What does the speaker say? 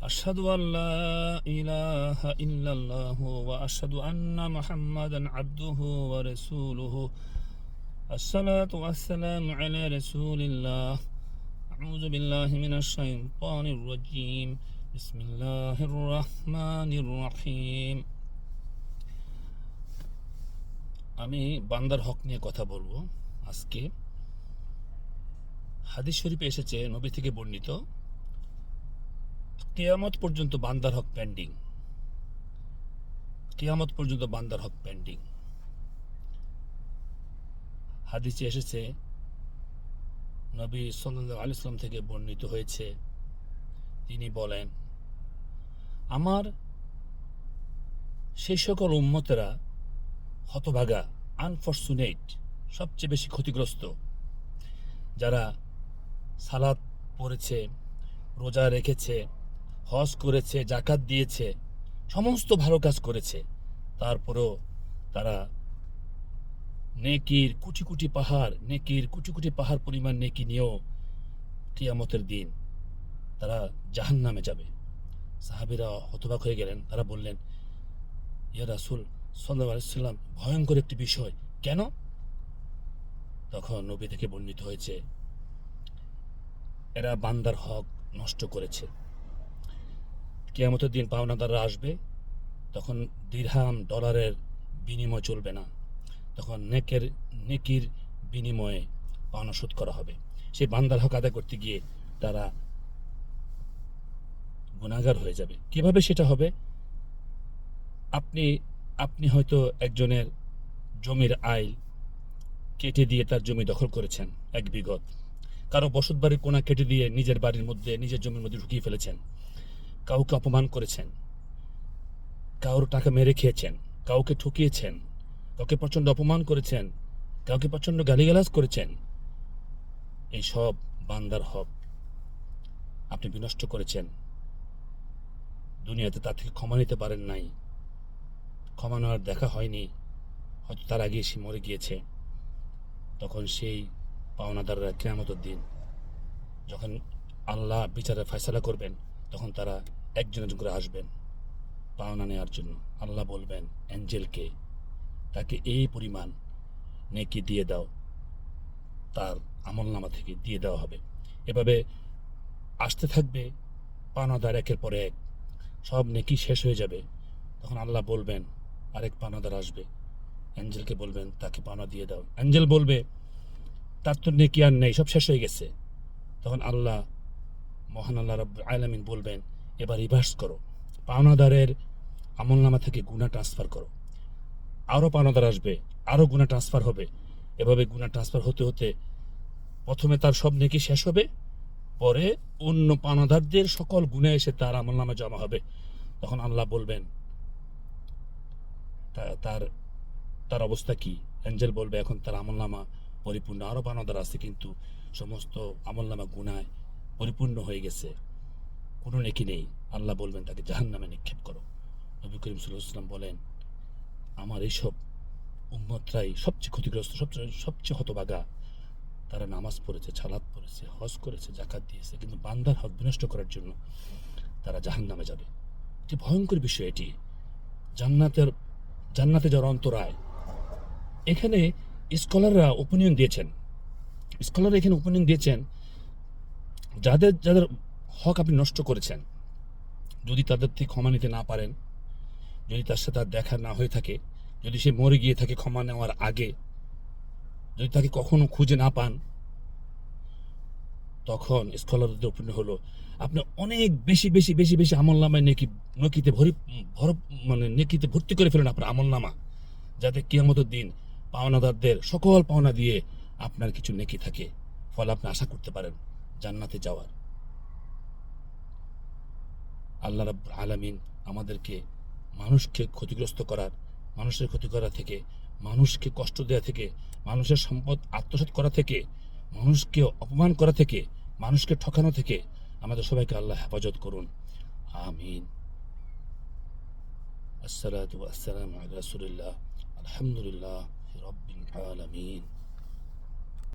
أشهد أن لا إله إلا الله وأشهد أن محمدا عبده ورسوله الصلاة والسلام على رسول الله أعوذ بالله من الشيطان الرجيم بسم الله الرحمن الرحيم আমি বান্দার হক নিয়ে কথা বলবো আজকে। হাদিস শরীফে এসেছে, নবী থেকে বর্ণিত, কিয়ামত পর্যন্ত বান্দার হক পেন্ডিং। কিয়ামত পর্যন্ত বান্দার হক পেন্ডিং। হাদিসে এসেছে, নবী সাল্লাল্লাহু আলাইহি ওয়াসাল্লাম থেকে বর্ণিত হয়েছে, তিনি বলেন, আমার সেই সকল উম্মতেরা হতভাগা, আনফরচুনেট, সবচেয়ে বেশি ক্ষতিগ্রস্ত, যারা সালাত পড়েছে, রোজা রেখেছে, হজ করেছে, জাকাত দিয়েছে, সমস্ত ভালো কাজ করেছে, তারপরেও তারা নেকির কোটি কোটি পাহাড় পরিমাণ নেকি নিয়েও কিয়ামতের দিন তারা জাহান্নামে যাবে। সাহাবীরা হতবাক হয়ে গেলেন। তারা বললেন, ইয়া রাসূল সাল্লাল্লাহু আলাইহি ওয়াসাল্লাম, ভয়ঙ্কর একটি বিষয়, কেন? তখন নবী থেকে বর্ণিত হয়েছে, এরা বান্দার হক নষ্ট করেছে। কিয়ামতের দিন পাওনাদাররা আসবে, তখন দিরহাম ডলারের বিনিময় চলবে না, তখন নেকির বিনিময়ে পাওনা শোধ করা হবে। সেই বান্দার হক আদায় করতে গিয়ে তারা গুনাহগার হয়ে যাবে। কিভাবে সেটা হবে? আপনি হয়তো একজনের জমির আইল কেটে দিয়ে তার জমি দখল করেছেন, এক বিঘত। কারো বসত বাড়ির কোনা কেটে দিয়ে নিজের বাড়ির মধ্যে, নিজের জমির মধ্যে ঢুকিয়ে ফেলেছেন। কাউকে অপমান করেছেন, কারোর টাকা মেরে খেয়েছেন, কাউকে ঠকিয়েছেন, কাউকে প্রচণ্ড অপমান করেছেন, কাউকে প্রচণ্ড গালিগালাজ করেছেন। এই সব বান্দার হক আপনি বিনষ্ট করেছেন। দুনিয়াতে তার থেকে ক্ষমা নিতে পারেন নাই, ক্ষমা নেওয়ার দেখা হয়নি, হয়তো তার আগে সে মরে গিয়েছে। তখন সেই পাওনাদাররা কিয়ামতের দিন যখন আল্লাহ বিচারের ফয়সালা করবেন, তখন তারা একজন একজন করে আসবেন পাওনা নেওয়ার জন্য। আল্লাহ বলবেন অ্যাঞ্জেলকে, তাকে এই পরিমাণ নেকি দিয়ে দাও, তার আমলনামা থেকে দিয়ে দেওয়া হবে। এভাবে আসতে থাকবে পাওনাদার, একের পর এক, সব নেকি শেষ হয়ে যাবে। তখন আল্লাহ বলবেন, আরেক পাওনাদার আসবে, অ্যাঞ্জেলকে বলবেন তাকে পাওনা দিয়ে দাও। অ্যাঞ্জেল বলবে, তার তো নেকি আর নেই, সব শেষ হয়ে গেছে। তখন আল্লাহ, মহান আল্লাহ রাব্বুল আলামিন বলবেন, এবার রিভার্স করো, পাওনাদারের আমলনামা থেকে গুনাহ ট্রান্সফার করো। আরও পাওনাদার আসবে, আরও গুনাহ ট্রান্সফার হবে। এভাবে গুনাহ ট্রান্সফার হতে হতে প্রথমে তার সব নেকি শেষ হবে, পরে অন্য পাওনাদারদের সকল গুনাহ এসে তার আমলনামা জমা হবে। তখন আল্লাহ বলবেন, তার তার অবস্থা কি? অ্যাঞ্জেল বলবে, এখন তার আমলনামা পরিপূর্ণ, আরও পাওনাদার আছে, কিন্তু সমস্ত আমলনামা গুনায় পরিপূর্ণ হয়ে গেছে, কোনো নেকি নেই। আল্লাহ বলবেন তাকে জাহান্নামে নিক্ষেপ করো। নবী করিম সাল্লাল্লাহু আলাইহি ওয়াসাল্লাম বলেন, আমার এইসব উম্মতরাই সবচেয়ে ক্ষতিগ্রস্ত, সবচেয়ে হতভাগা। তারা নামাজ পড়েছে, সালাত পড়েছে, হজ করেছে, জাকাত দিয়েছে, কিন্তু বান্দার হক বিনষ্ট করার জন্য তারা জাহান্নামে যাবে। এটি ভয়ঙ্কর বিষয়। এটি জান্নাতে যাওয়ার অন্তরায়। এখানে স্কলাররা ওপিনিয়ন দিয়েছেন, যাদের যাদের হক আপনি নষ্ট করেছেন, যদি তাদের থেকে ক্ষমা নিতে না পারেন, যদি তার সাথে আর দেখা না হয়ে থাকে, যদি সে মরে গিয়ে থাকে ক্ষমা নেওয়ার আগে, যদি তাকে কখনো খুঁজে না পান, তখন স্কলারদের ওপিনিয়ন হলো, আপনি অনেক বেশি আমলনামায় নেকিতে নেকিতে ভর্তি করে ফেলেন আপনার আমলনামা, যাতে কিয়ামতের দিন পাওনাদারদের সকল পাওনা দিয়ে আপনার কিছু নেকি থাকে, ফলে আপনি আশা করতে পারেন জান্নাতে যাওয়ার। আল্লাহ রাব্বুল আলামিন আমাদেরকে মানুষকে ক্ষতিগ্রস্ত করার, মানুষের ক্ষতি করা থেকে, মানুষকে কষ্ট দেওয়া থেকে, মানুষের সম্পদ আত্মসাৎ করা থেকে, মানুষকে অপমান করা থেকে, মানুষকে ঠকানো থেকে আমাদের সবাইকে আল্লাহ হেফাজত করুন। আমিন। আসসালাতু ওয়াসসালামু আলা রাসূলিল্লাহ, আলহামদুলিল্লাহি রাব্বিল আলামিন।